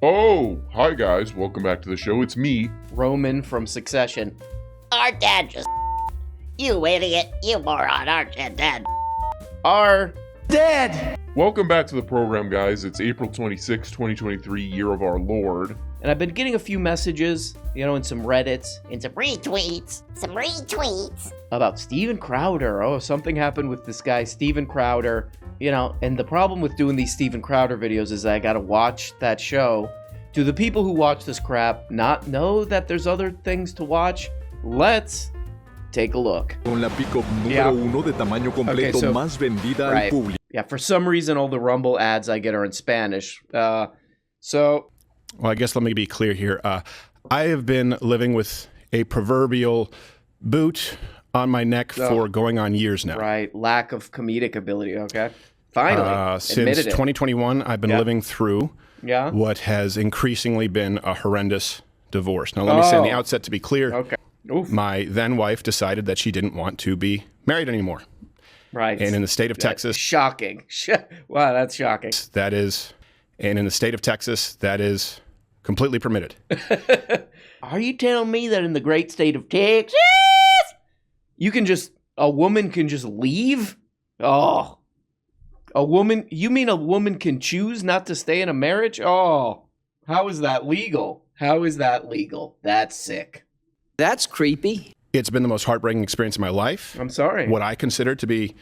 Oh, hi guys, welcome back to the show. It's me, Roman from Succession. Our dad just you idiot, you moron, our dad. Our dead! Welcome back to the program, guys. It's April 26, 2023, year of our Lord. And I've been getting a few messages, in some Reddits, And some retweets. about Steven Crowder. Oh, something happened with this guy, Steven Crowder. And the problem with doing these Steven Crowder videos is that I gotta watch that show. Do the people who watch this crap not know that there's other things to watch? Let's take a look. Con la pick-up número uno de tamaño completo más vendida al público. Yeah, for some reason, all the Rumble ads I get are in Spanish. Well, I guess let me be clear here. I have been living with a proverbial boot on my neck for going on years now. Right, lack of comedic ability, okay? Finally, since 2021, I've been living through Yeah. what has increasingly been a horrendous divorce. Now, let me say in the outset, to be clear, Okay. Oof. my then wife decided that she didn't want to be married anymore. Right. And in the state of Texas, Shocking. Wow, that's shocking. that is completely permitted. Are you telling me that in the great state of Texas, a woman can just leave? Oh. You mean a woman can choose not to stay in a marriage? Oh. How is that legal? That's sick. That's creepy. It's been the most heartbreaking experience of my life. I'm sorry. What I consider to be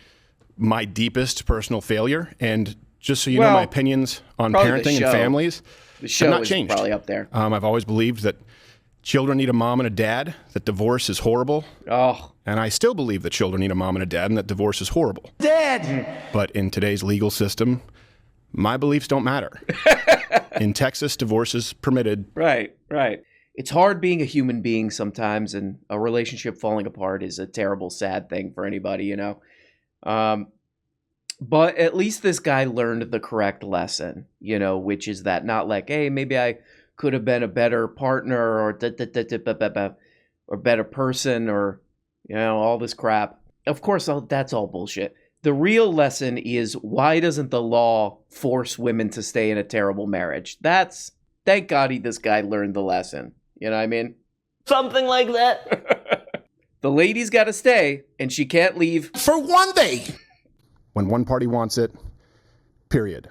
my deepest personal failure. And just so you know, my opinions on parenting and families have not changed. Probably up there. I've always believed that children need a mom and a dad, that divorce is horrible. Oh. And I still believe that children need a mom and a dad and that divorce is horrible. Dead! But in today's legal system, my beliefs don't matter. In Texas, divorce is permitted. Right. It's hard being a human being sometimes, and a relationship falling apart is a terrible, sad thing for anybody, But at least this guy learned the correct lesson, which is that not like, hey, maybe I could have been a better partner or better person or, all this crap. Of course, that's all bullshit. The real lesson is, why doesn't the law force women to stay in a terrible marriage? Thank God this guy learned the lesson. You know what I mean? Something like that. The lady's got to stay, and she can't leave For one day. When one party wants it, period.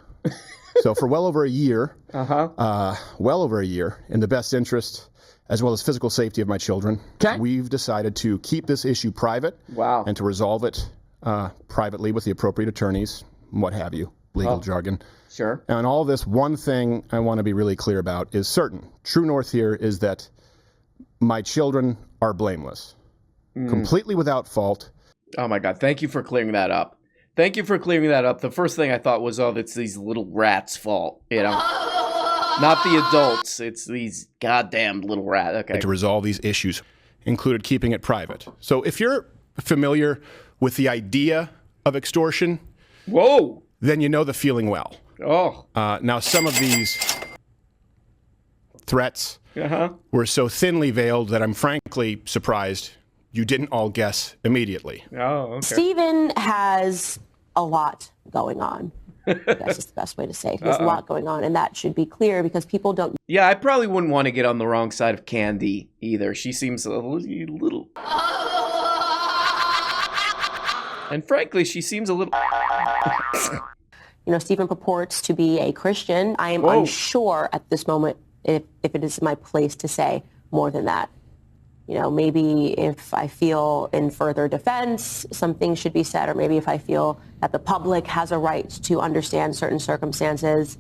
So for well over a year, in the best interest as well as physical safety of my children, we've decided to keep this issue private. Wow. And to resolve it privately with the appropriate attorneys, what have you, legal jargon. Sure. And all this, one thing I want to be really clear about is certain. True north here is that my children are blameless, completely without fault. Oh my God. Thank you for clearing that up. The first thing I thought was, it's these little rats' fault, Not the adults. It's these goddamn little rats. Okay. To resolve these issues included keeping it private. So if you're familiar with the idea of extortion, Whoa. then you know the feeling well. Oh. Now, some of these threats were so thinly veiled that I'm frankly surprised you didn't all guess immediately. Oh, okay. Steven has a lot going on. I guess is the best way to say it. There's a lot going on, and that should be clear because people don't. Yeah, I probably wouldn't want to get on the wrong side of Candy either. She seems a little... And frankly, she seems a little... Steven purports to be a Christian. I am unsure at this moment if it is my place to say more than that. Maybe if I feel in further defense, some things should be said, or maybe if I feel that the public has a right to understand certain circumstances.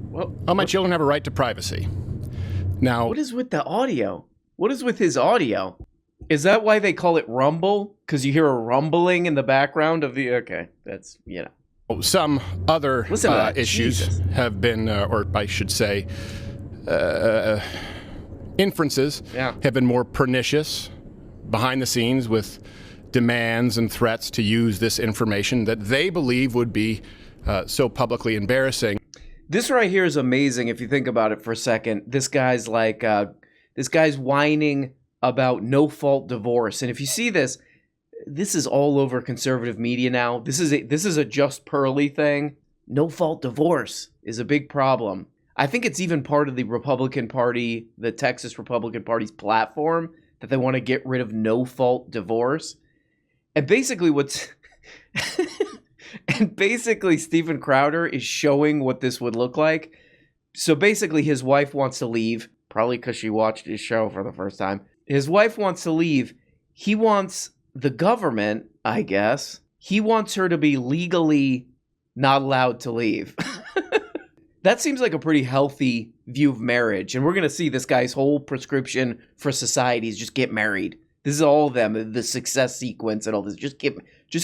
Well, my children have a right to privacy. Now, what is with the audio? What is with his audio? Is that why they call it rumble? Because you hear a rumbling in the background of the... Okay, that's, some other issues Jesus. have been, or I should say, inferences have been more pernicious behind the scenes with demands and threats to use this information that they believe would be so publicly embarrassing. This right here is amazing if you think about it for a second. This guy's whining about no-fault divorce. And if you see this, this is all over conservative media now. This is a Just Pearly thing. no-fault divorce is a big problem. I think it's even part of the Republican Party, the Texas Republican Party's platform, that they want to get rid of no-fault divorce. And basically Steven Crowder is showing what this would look like. So basically his wife wants to leave, probably because she watched his show for the first time. His wife wants to leave. He wants the government, I guess, he wants her to be legally not allowed to leave. That seems like a pretty healthy view of marriage. And we're going to see this guy's whole prescription for society is just get married. This is all of them, the success sequence and all this. Just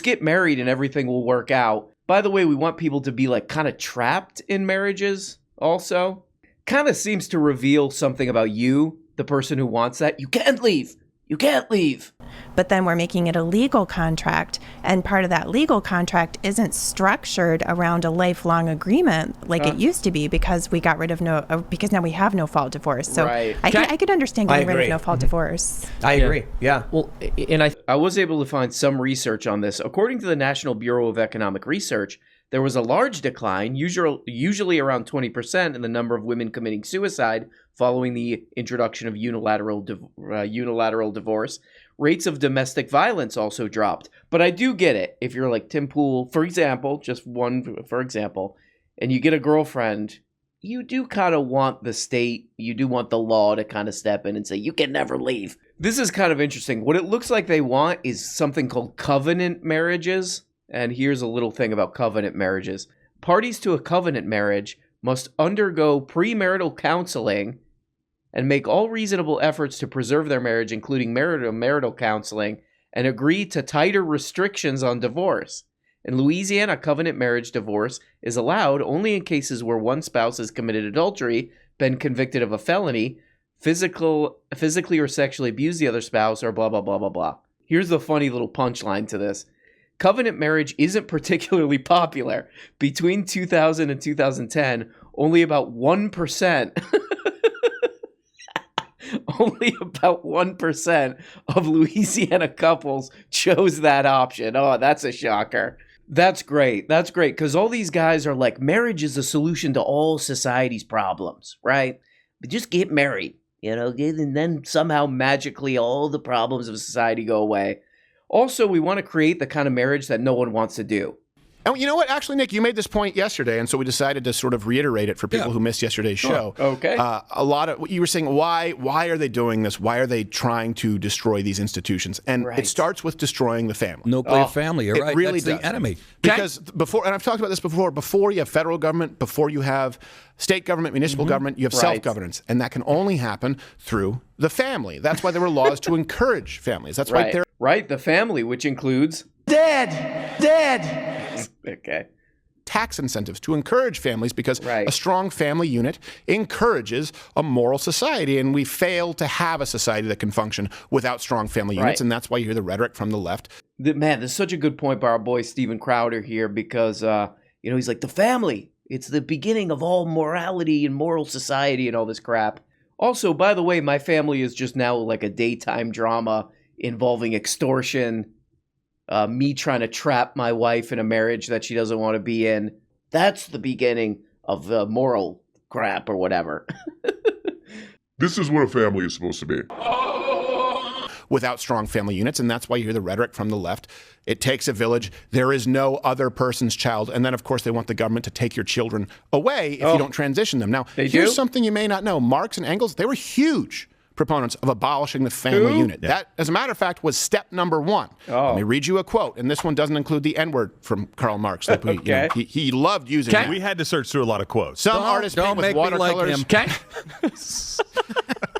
get married and everything will work out. By the way, we want people to be like kind of trapped in marriages also. Kind of seems to reveal something about you, the person who wants that. You can't leave. You can't leave. But then we're making it a legal contract, and part of that legal contract isn't structured around a lifelong agreement like it used to be, because we got rid of because now we have no fault divorce. So right. I could understand getting rid of no fault divorce. I agree. Yeah. Well, and I was able to find some research on this. According to the National Bureau of Economic Research, there was a large decline, usually around 20%, in the number of women committing suicide following the introduction of unilateral divorce. Rates of domestic violence also dropped. But I do get it. If you're like Tim Pool, for example, just one for example, and you get a girlfriend, you do kind of want the state, you do want the law to kind of step in and say, you can never leave. This is kind of interesting. What it looks like they want is something called covenant marriages. And here's a little thing about covenant marriages. Parties to a covenant marriage must undergo premarital counseling and make all reasonable efforts to preserve their marriage, including marital counseling, and agree to tighter restrictions on divorce. In Louisiana, covenant marriage divorce is allowed only in cases where one spouse has committed adultery, been convicted of a felony, physically or sexually abused the other spouse, or blah, blah, blah, blah, blah. Here's the funny little punchline to this. Covenant marriage isn't particularly popular. Between 2000 and 2010, only about 1%, only about 1% of Louisiana couples chose that option. Oh, that's a shocker. That's great. That's great. Because all these guys are like, marriage is the solution to all society's problems, right? But just get married, and then somehow magically all the problems of society go away. Also, we want to create the kind of marriage that no one wants to do. And you know what? Actually, Nick, you made this point yesterday, and so we decided to sort of reiterate it for people who missed yesterday's show. Okay. A lot of you were saying, why are they doing this? Why are they trying to destroy these institutions? And it starts with destroying the family. Nuclear family. You're right. Really That's does. the enemy. Because before, and I've talked about this before you have federal government, before you have state government, municipal government, you have self-governance, and that can only happen through the family. That's why there were laws to encourage families. That's right there. Right, the family, which includes Dead. Okay. Tax incentives to encourage families, because a strong family unit encourages a moral society, and we fail to have a society that can function without strong family units, and that's why you hear the rhetoric from the left. Man, this is such a good point by our boy Steven Crowder here, because he's like, the family, it's the beginning of all morality and moral society and all this crap. Also, by the way, my family is just now like a daytime drama involving extortion, me trying to trap my wife in a marriage that she doesn't want to be in. That's the beginning of the moral crap or whatever. This is what a family is supposed to be. Without strong family units, and that's why you hear the rhetoric from the left. It takes a village. There is no other person's child. And then, of course, they want the government to take your children away if you don't transition them. Now, here's something you may not know. Marx and Engels, they were huge proponents of abolishing the family unit. That, as a matter of fact, was step number one. Let me read you a quote, and this one doesn't include the N-word from Karl Marx. Like he loved using it. We had to search through a lot of quotes. Some artists paint with watercolors.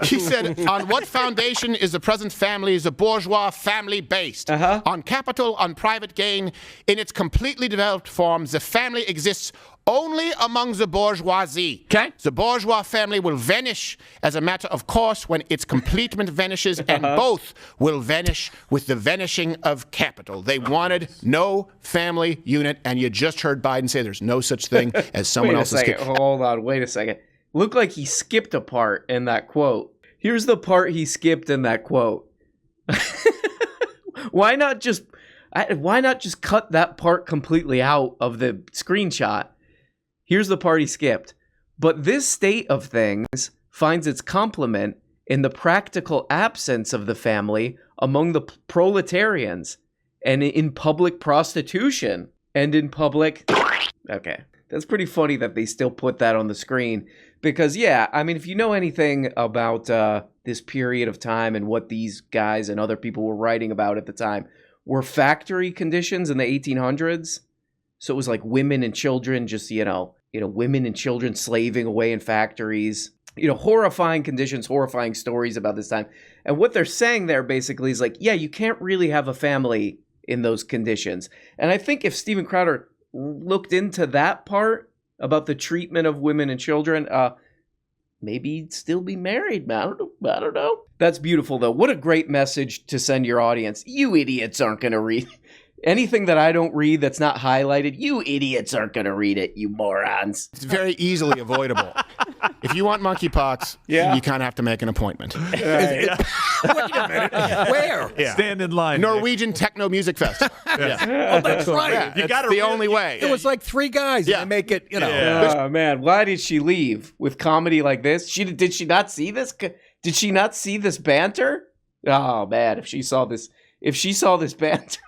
He said, on what foundation is the present family, is the bourgeois family based? On capital, on private gain. In its completely developed form, the family exists only among the bourgeoisie. The bourgeois family will vanish as a matter of course when its completement vanishes, and both will vanish with the vanishing of capital. They wanted no family unit, and you just heard Biden say there's no such thing as someone else's kid. Hold on, wait a second. Looked like he skipped a part in that quote. Here's the part he skipped in that quote. Why not just cut that part completely out of the screenshot? Here's the part he skipped. But this state of things finds its complement in the practical absence of the family among the proletarians, and in public prostitution, and in public... Okay, that's pretty funny that they still put that on the screen, because, yeah, I mean, if you know anything about this period of time and what these guys and other people were writing about at the time, were factory conditions in the 1800s. So it was like women and children just, women and children slaving away in factories. Horrifying conditions, horrifying stories about this time. And what they're saying there basically is like, yeah, you can't really have a family in those conditions. And I think if Steven Crowder looked into that part about the treatment of women and children, maybe he'd still be married, man. I don't know. That's beautiful, though. What a great message to send your audience. You idiots aren't going to read anything that I don't read that's not highlighted. You idiots aren't going to read it, you morons. It's very easily avoidable. If you want monkeypox, you kind of have to make an appointment. Wait a minute. Where? Yeah. Stand in line. Norwegian Techno Music Festival. Oh, that's right. Yeah, it's the only way. It was like 3 guys. Yeah. And they make it, Oh, man. Why did she leave with comedy like this? Did she not see this? Did she not see this banter? Oh, man. If she saw this banter.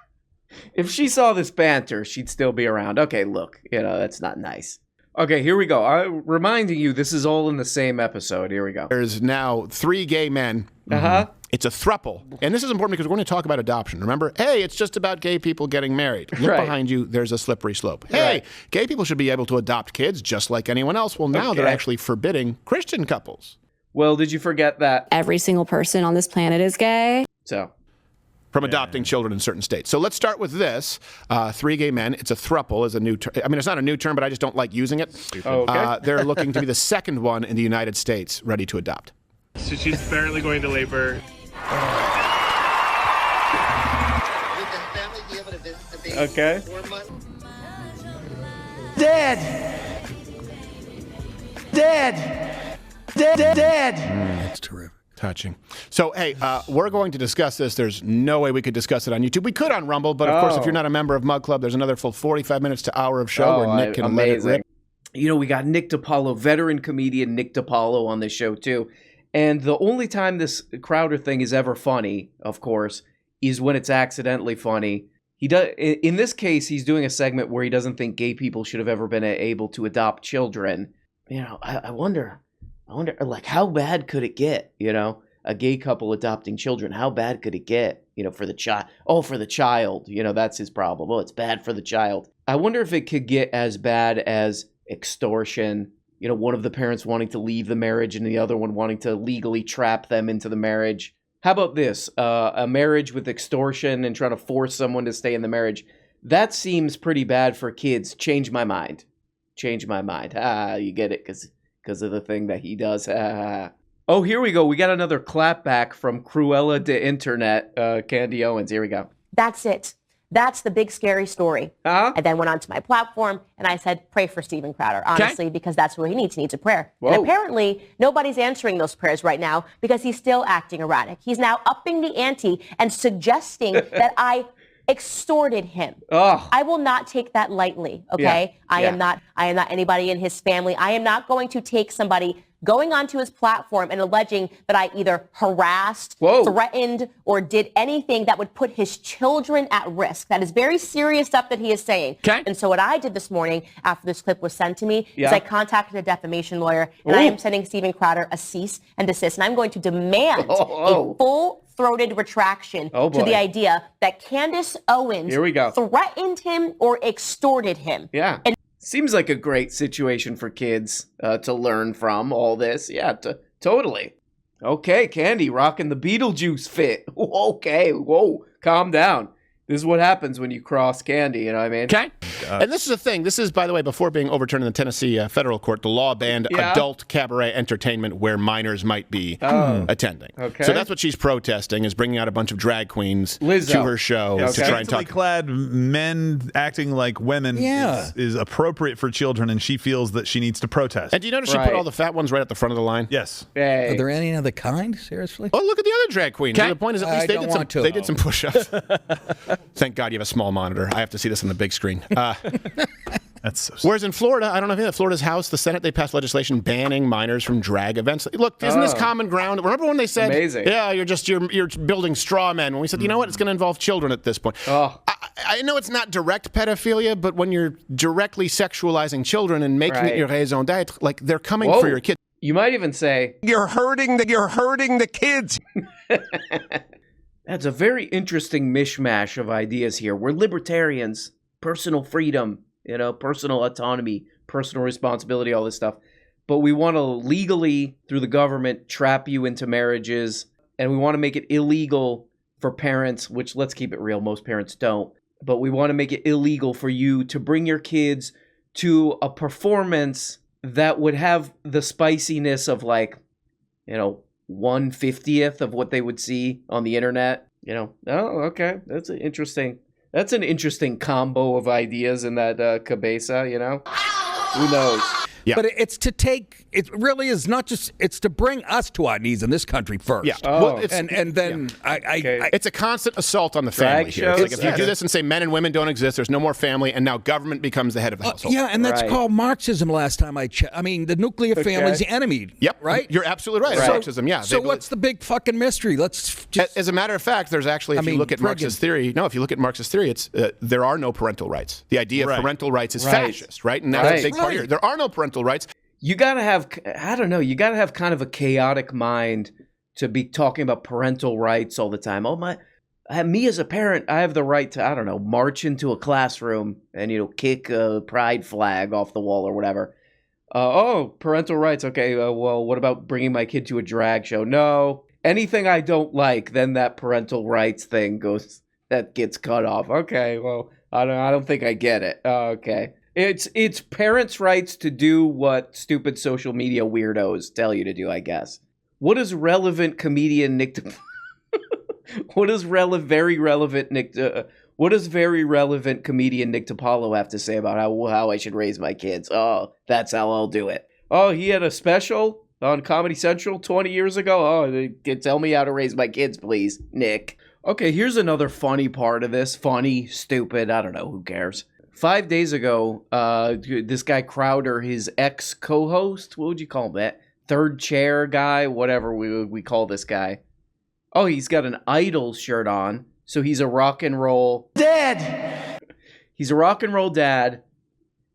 If she saw this banter, she'd still be around. Okay, look, that's not nice. Okay, here we go. I'm reminding you, this is all in the same episode. Here we go. There's now 3 gay men. Uh-huh. It's a throuple. And this is important because we're going to talk about adoption. Remember, hey, it's just about gay people getting married. Look behind you, there's a slippery slope. Hey, gay people should be able to adopt kids just like anyone else. Well, now they're actually forbidding Christian couples. Well, did you forget that? Every single person on this planet is gay. So... From adopting children in certain states. So let's start with this. 3 gay men. It's a throuple is a new term. I mean, it's not a new term, but I just don't like using it. Okay. They're looking to be the second one in the United States ready to adopt. So she's apparently going to labor. Would the family be able to visit the baby Okay. for 4 months? Dead. That's terrific. Touching. So, hey, we're going to discuss this. There's no way we could discuss it on YouTube. We could on Rumble, but of course, if you're not a member of Mug Club, there's another full 45 minutes to hour of show where Nick can let it rip. We got Nick DiPaolo, veteran comedian Nick DiPaolo on this show too. And the only time this Crowder thing is ever funny, of course, is when it's accidentally funny. He does. In this case, he's doing a segment where he doesn't think gay people should have ever been able to adopt children. I wonder, like, how bad could it get? A gay couple adopting children. How bad could it get? For the child. Oh, for the child. That's his problem. Oh, it's bad for the child. I wonder if it could get as bad as extortion. One of the parents wanting to leave the marriage and the other one wanting to legally trap them into the marriage. How about this? A marriage with extortion and trying to force someone to stay in the marriage. That seems pretty bad for kids. Change my mind. You get it because of the thing that he does. Oh, here we go. We got another clapback from Cruella de Internet, Candace Owens. Here we go. That's it. That's the big scary story. Uh-huh. I then went onto my platform and I said, pray for Steven Crowder, honestly, because that's what he needs. He needs a prayer. Whoa. And apparently nobody's answering those prayers right now because he's still acting erratic. He's now upping the ante and suggesting that I extorted him. Oh. I will not take that lightly, okay? I am not anybody in his family. I am not going to take somebody going onto his platform and alleging that I either harassed, threatened, or did anything that would put his children at risk. That is very serious stuff that he is saying. Okay. And so what I did this morning after this clip was sent to me is I contacted a defamation lawyer, and I am sending Steven Crowder a cease and desist, and I'm going to demand a full-throated retraction to the idea that Candace Owens threatened him or extorted him. Yeah. Seems like a great situation for kids to learn from all this. Yeah, totally. Okay, Candy, rocking the Beetlejuice fit. Okay, whoa, calm down. This is what happens when you cross Candy, you know what I mean? Okay. And this is a thing. This is, by the way, before being overturned in the Tennessee federal court, the law banned adult cabaret entertainment where minors might be attending. Okay. So that's what she's protesting, is bringing out a bunch of drag queens to her show to try and talk. Clad men acting like women is appropriate for children, and she feels that she needs to protest. And do you notice she put all the fat ones right at the front of the line? Yes. Are there any other kind? Seriously? Oh, look at the other drag queens. The point is, at least they did some push-ups. Thank God you have a small monitor. I have to see this on the big screen. That's so Whereas in Florida, I don't know if you know, Florida's House, the Senate, they passed legislation banning minors from drag events. Look, isn't this common ground? Remember when they said, Amazing. Yeah, you're building straw men. When we said, you know what, it's going to involve children at this point. I know it's not direct pedophilia, but when you're directly sexualizing children and making it your raison d'etre, like they're coming for your kid. You might even say, You're hurting the kids. That's a very interesting mishmash of ideas here. We're libertarians, personal freedom, personal autonomy, personal responsibility, all this stuff. But we want to legally, through the government, trap you into marriages. And we want to make it illegal for parents, which, let's keep it real, most parents don't. But we want to make it illegal for you to bring your kids to a performance that would have the spiciness of 1/50th of what they would see on the internet. Okay, that's an interesting combo of ideas in that cabeza, Who knows? Yeah. But it really is not just, it's to bring us to our knees in this country first. Yeah. It's a constant assault on the family here. It's like if you do this and say men and women don't exist, there's no more family, and now government becomes the head of the household. Yeah, and that's called Marxism last time I checked. I mean, the nuclear family's the enemy. Yep. Right? You're absolutely right. Marxism, yeah. So what's the big fucking mystery? Let's just... As a matter of fact, there's actually, if you look at Marxist theory, it's there are no parental rights. The idea of parental rights is fascist, right? And that's a big part here. There are no parental rights. You gotta have, you gotta have kind of a chaotic mind to be talking about parental rights all the time. Me as a parent, I have the right to, march into a classroom and, kick a pride flag off the wall or whatever. Parental rights. Okay, well, what about bringing my kid to a drag show? No, anything I don't like, then that parental rights thing gets cut off. Okay, well, I don't think I get it. Okay. It's parents' rights to do what stupid social media weirdos tell you to do, I guess. What does relevant comedian Nick What does very relevant comedian Nick DiPaolo have to say about how I should raise my kids? Oh, that's how I'll do it. Oh, he had a special on Comedy Central 20 years ago. Oh, tell me how to raise my kids, please, Nick. Okay, here's another funny part of this. Funny, stupid, I don't know, who cares? 5 days ago, this guy Crowder, his ex-co-host, what would you call him? That third chair guy, whatever we call this guy. Oh, he's got an Idol shirt on, so he's a rock and roll dad. He's a rock and roll dad,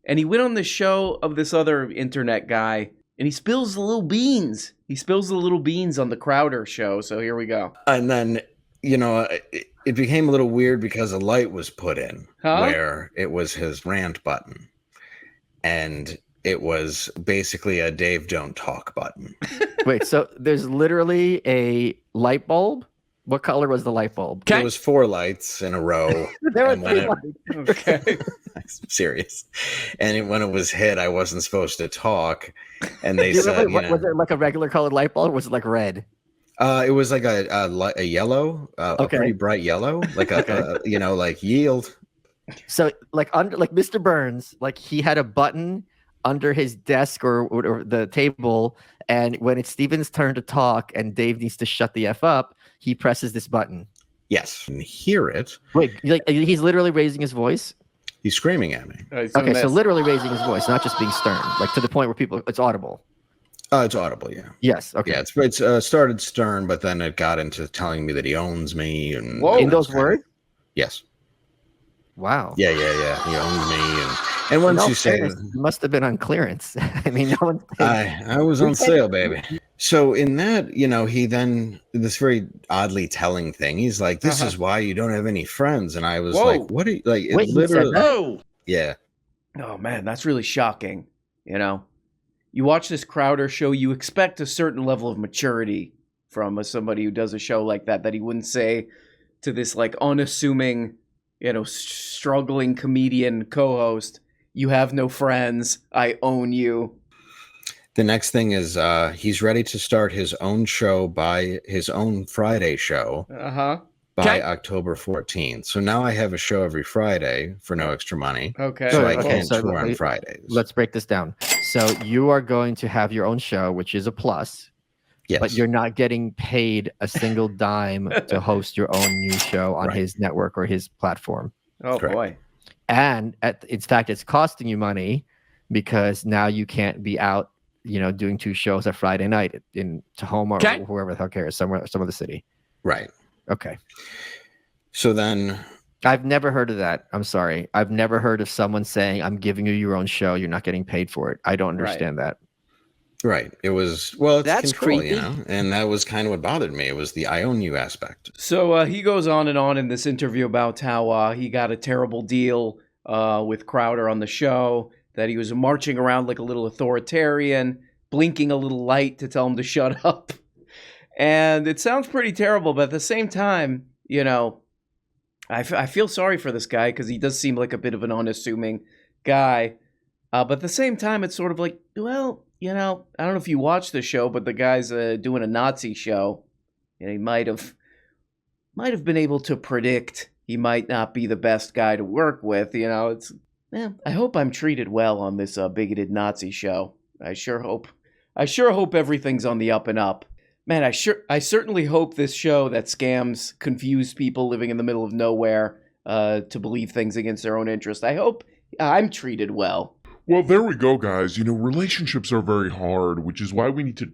and he went on the show of this other internet guy, and he spills the little beans. He spills the little beans on the Crowder show. So here we go. And then, it became a little weird because a light was put in where it was his rant button. And it was basically a Dave Don't Talk button. Wait, so there's literally a light bulb? What color was the light bulb? There was 4 lights in a row. There were 3 lights. Okay. I'm serious. And when it was hit, I wasn't supposed to talk. And they said, was it like a regular colored light bulb or was it like red? It was like a yellow, a pretty bright yellow, like like yield. So like Mr. Burns, like he had a button under his desk or the table, and when it's Steven's turn to talk and Dave needs to shut the F up, he presses this button. Yes, and hear it. Wait, he's literally raising his voice? He's screaming at me. Okay, so literally raising his voice, not just being stern, like to the point where it's audible. It's audible, yeah. Yes, okay. Yeah, it's started stern, but then it got into telling me that he owns me. And in those words? Yes. Wow. Yeah. He owns me. And once you say it must have been on clearance. I mean, no one. I was on sale, baby. So in that, he then, this very oddly telling thing, he's like, this is why you don't have any friends. And I was like, what are you, like, wait, it literally. Yeah. Oh, man, that's really shocking, You watch this Crowder show, you expect a certain level of maturity from somebody who does a show like that he wouldn't say to this like unassuming, struggling comedian co-host, you have no friends, I own you. The next thing is he's ready to start his own show by his own Friday show by October 14th. So now I have a show every Friday for no extra money. Okay. So I can't tour on Fridays. Let's break this down. So you are going to have your own show, which is a plus. Yes. But you're not getting paid a single dime to host your own new show on his network or his platform. Oh, Correct. boy. And in fact, it's costing you money because now you can't be out, doing 2 shows a Friday night in Tacoma or whoever the hell cares, some other city. Right. Okay. So then, I've never heard of that. I'm sorry. I've never heard of someone saying, I'm giving you your own show. You're not getting paid for it. I don't understand that. Right. It was, it's That's control, creepy. And that was kind of what bothered me. It was the I own you aspect. So he goes on and on in this interview about how he got a terrible deal with Crowder on the show, that he was marching around like a little authoritarian, blinking a little light to tell him to shut up. And it sounds pretty terrible, but at the same time, I feel sorry for this guy because he does seem like a bit of an unassuming guy. But at the same time, it's sort of like, well, I don't know if you watch the show, but the guy's doing a Nazi show. And he might have been able to predict he might not be the best guy to work with. I hope I'm treated well on this bigoted Nazi show. I sure hope everything's on the up and up. Man, I certainly hope this show that scams confused people living in the middle of nowhere to believe things against their own interest. I hope I'm treated well. Well, there we go, guys. Relationships are very hard, which is why we need to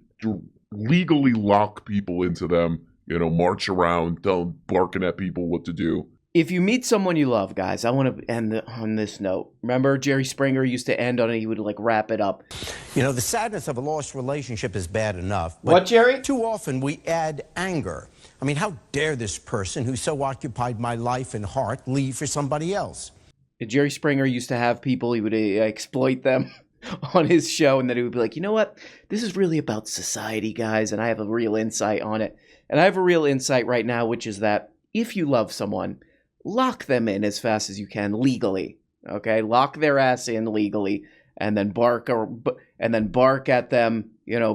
legally lock people into them, march around, barking at people what to do. If you meet someone you love, guys, I want to end on this note. Remember, Jerry Springer used to end on it. He would wrap it up. The sadness of a lost relationship is bad enough. But what, Jerry? Too often we add anger. I mean, how dare this person who so occupied my life and heart leave for somebody else? Jerry Springer used to have people, he would exploit them on his show, and then he would be like, you know what? This is really about society, guys, and I have a real insight on it. And I have a real insight right now, which is that if you love someone, lock them in as fast as you can legally. Okay, lock their ass in legally, and then bark at them.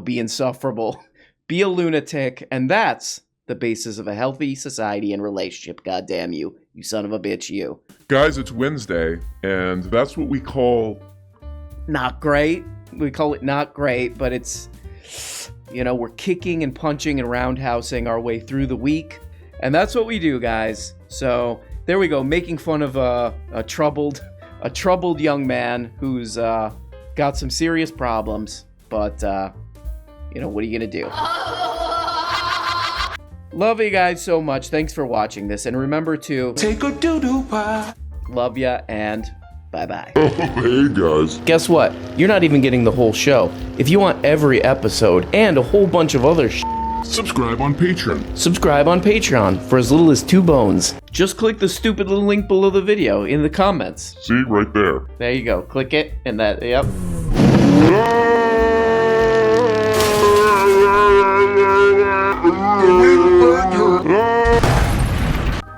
Be insufferable, be a lunatic, and that's the basis of a healthy society and relationship. God damn you, you son of a bitch, you. Guys, it's Wednesday, and that's what we call not great. We call it not great, but it's we're kicking and punching and roundhousing our way through the week, and that's what we do, guys. So. There we go, making fun of a troubled young man who's got some serious problems, but what are you gonna do? Love you guys so much. Thanks for watching this, and remember to take a doo-doo pie. Love ya, and bye-bye. Hey guys. Guess what? You're not even getting the whole show. If you want every episode and a whole bunch of other subscribe on Patreon. Subscribe on Patreon for as little as 2 bones. Just click the stupid little link below the video in the comments. See, right there. There you go. Click it, and that, yep.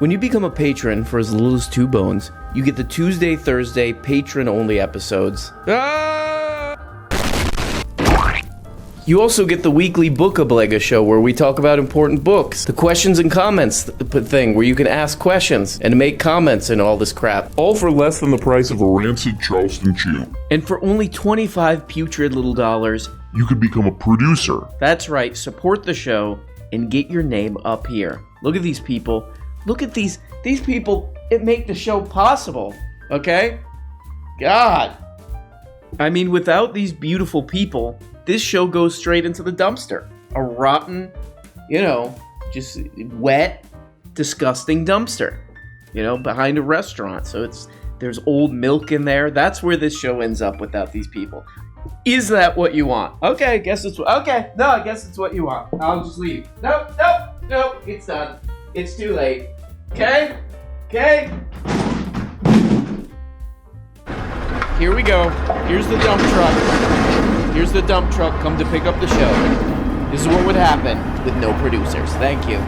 When you become a patron for as little as 2 bones, you get the Tuesday, Thursday, patron-only episodes. You also get the weekly Book-a-Blega show where we talk about important books. The questions and comments thing where you can ask questions and make comments and all this crap. All for less than the price of a rancid Charleston Chew. And for only 25 putrid little dollars, you could become a producer. That's right, support the show and get your name up here. Look at these people. Look at these people that make the show possible, okay? God. I mean, without these beautiful people, this show goes straight into the dumpster. A rotten, just wet, disgusting dumpster, behind a restaurant. So there's old milk in there. That's where this show ends up without these people. Is that what you want? Okay, I guess it's what you want. I'll just leave. Nope, it's done. It's too late. Okay? Here we go. Here's the dump truck. Here's the dump truck come to pick up the show. This is what would happen with no producers. Thank you.